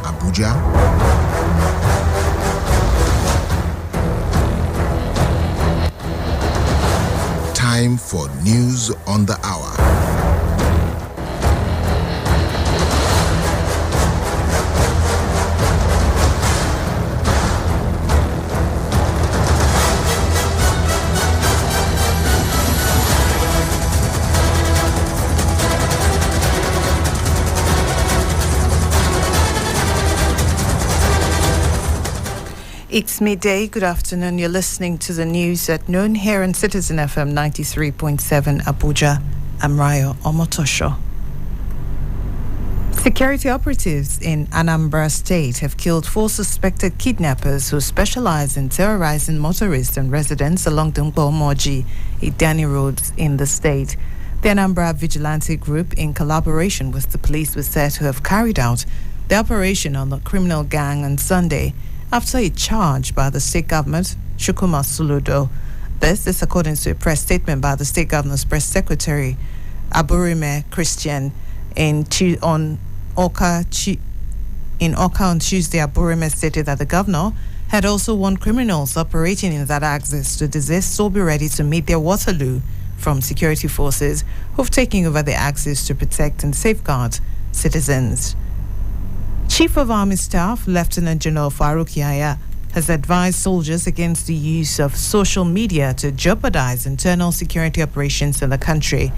Abuja. Time for news on the hour. It's midday. Good afternoon. You're listening to the news at noon here on Citizen FM 93.7 Abuja. I'm Rayo Omotosho. Security operatives in Anambra State have killed 4 suspected kidnappers who specialize in terrorizing motorists and residents along the Mbomoji, Idani roads in the state. The Anambra Vigilante Group, in collaboration with the police, was said to have carried out the operation on the criminal gang on Sunday, after a charge by the state government, Shukuma Suludo. This is according to a press statement by the state governor's press secretary, Aburime Christian. In Oka on Tuesday, Aburime stated that the governor had also warned criminals operating in that axis to desist or be ready to meet their Waterloo from security forces who've taken over the axis to protect and safeguard citizens. Chief of Army Staff, Lieutenant General Farouk Yahya, has advised soldiers against the use of social media to jeopardize internal security operations in the country.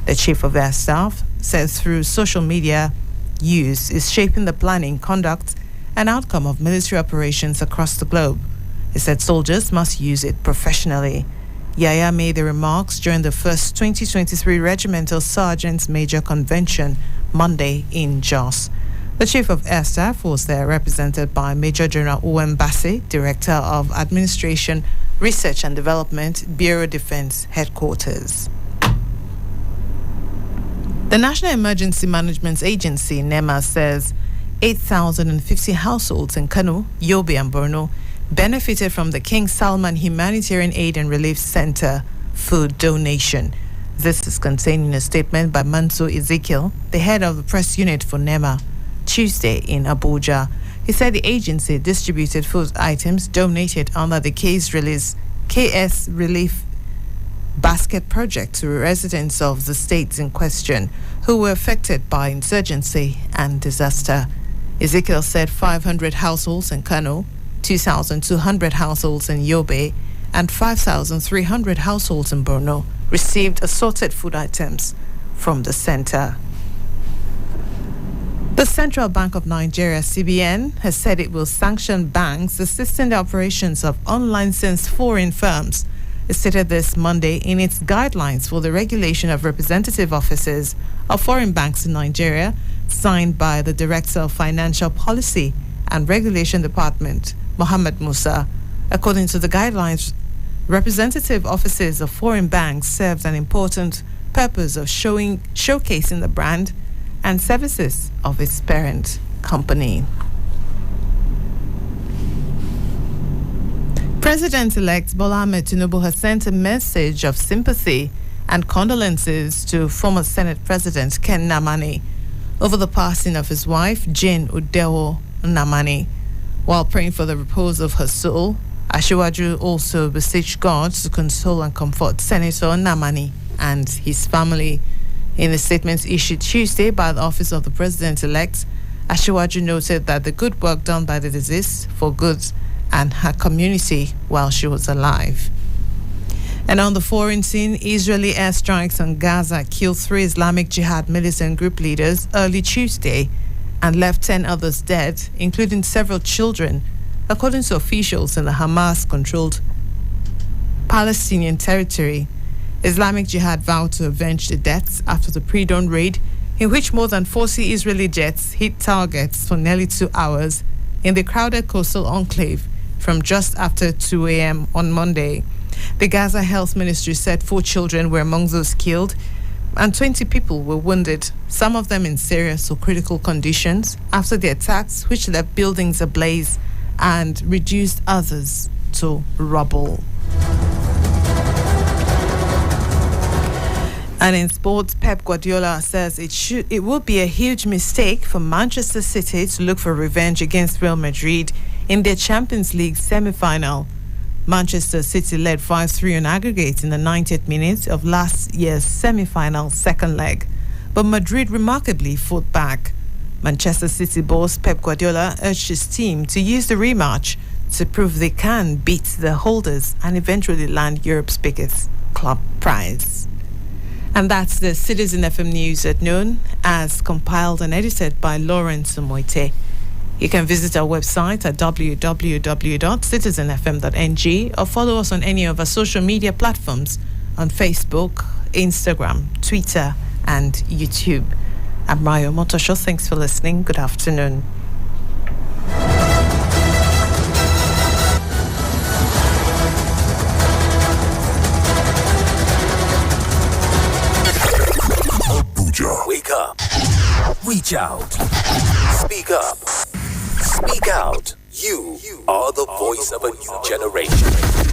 The Chief of Air Staff says through social media use is shaping the planning, conduct, and outcome of military operations across the globe. He said soldiers must use it professionally. Yahya made the remarks during the first 2023 Regimental Sergeants Major Convention Monday in Jos. The Chief of Air Staff was there, represented by Major General Uwem Bassey, Director of Administration, Research and Development, Bureau Defense Headquarters. The National Emergency Management Agency, NEMA, says 8,050 households in Kano, Yobe and Borno benefited from the King Salman Humanitarian Aid and Relief Center food donation. This is contained in a statement by Manso Ezekiel, the head of the press unit for NEMA, Tuesday in Abuja. He said the agency distributed food items donated under the KS Relief Basket Project to residents of the states in question who were affected by insurgency and disaster. Ezekiel said 500 households in Kano, 2,200 households in Yobe, and 5,300 households in Borno received assorted food items from the center. The Central Bank of Nigeria, CBN, has said it will sanction banks assisting the operations of unlicensed foreign firms. It stated this Monday in its guidelines for the regulation of representative offices of foreign banks in Nigeria, signed by the Director of Financial Policy and Regulation Department, Mohammed Musa. According to the guidelines, representative offices of foreign banks served an important purpose of showcasing the brand and services of its parent company. President-elect Bola Ahmed Tinubu has sent a message of sympathy and condolences to former Senate President Ken Nnamani over the passing of his wife, Jane Udewo Nnamani. While praying for the repose of her soul, Asiwaju also beseeched God to console and comfort Senator Nnamani and his family. In a statement issued Tuesday by the Office of the President-elect, Asiwaju noted that the good work done by the deceased for good and her community while she was alive. And on the foreign scene, Israeli airstrikes on Gaza killed 3 Islamic Jihad militant group leaders early Tuesday and left 10 others dead, including several children, according to officials in the Hamas-controlled Palestinian territory. Islamic Jihad vowed to avenge the deaths after the pre-dawn raid, in which more than 40 Israeli jets hit targets for nearly 2 hours in the crowded coastal enclave from just after 2 a.m. on Monday. The Gaza Health Ministry said 4 children were among those killed and 20 people were wounded, some of them in serious or critical conditions, after the attacks which left buildings ablaze and reduced others to rubble. And in sports, Pep Guardiola says it would be a huge mistake for Manchester City to look for revenge against Real Madrid in their Champions League semi-final. Manchester City led 5-3 on aggregate in the 90th minute of last year's semi-final second leg, but Madrid remarkably fought back. Manchester City boss Pep Guardiola urged his team to use the rematch to prove they can beat the holders and eventually land Europe's biggest club prize. And that's the Citizen FM News at noon, as compiled and edited by Lawrence Moite. You can visit our website at www.citizenfm.ng or follow us on any of our social media platforms on Facebook, Instagram, Twitter, and YouTube. I'm Mayo Motosho. Thanks for listening. Good afternoon. Abuja. Wake up. Reach out. Speak up. Speak out. You are the voice of a new generation.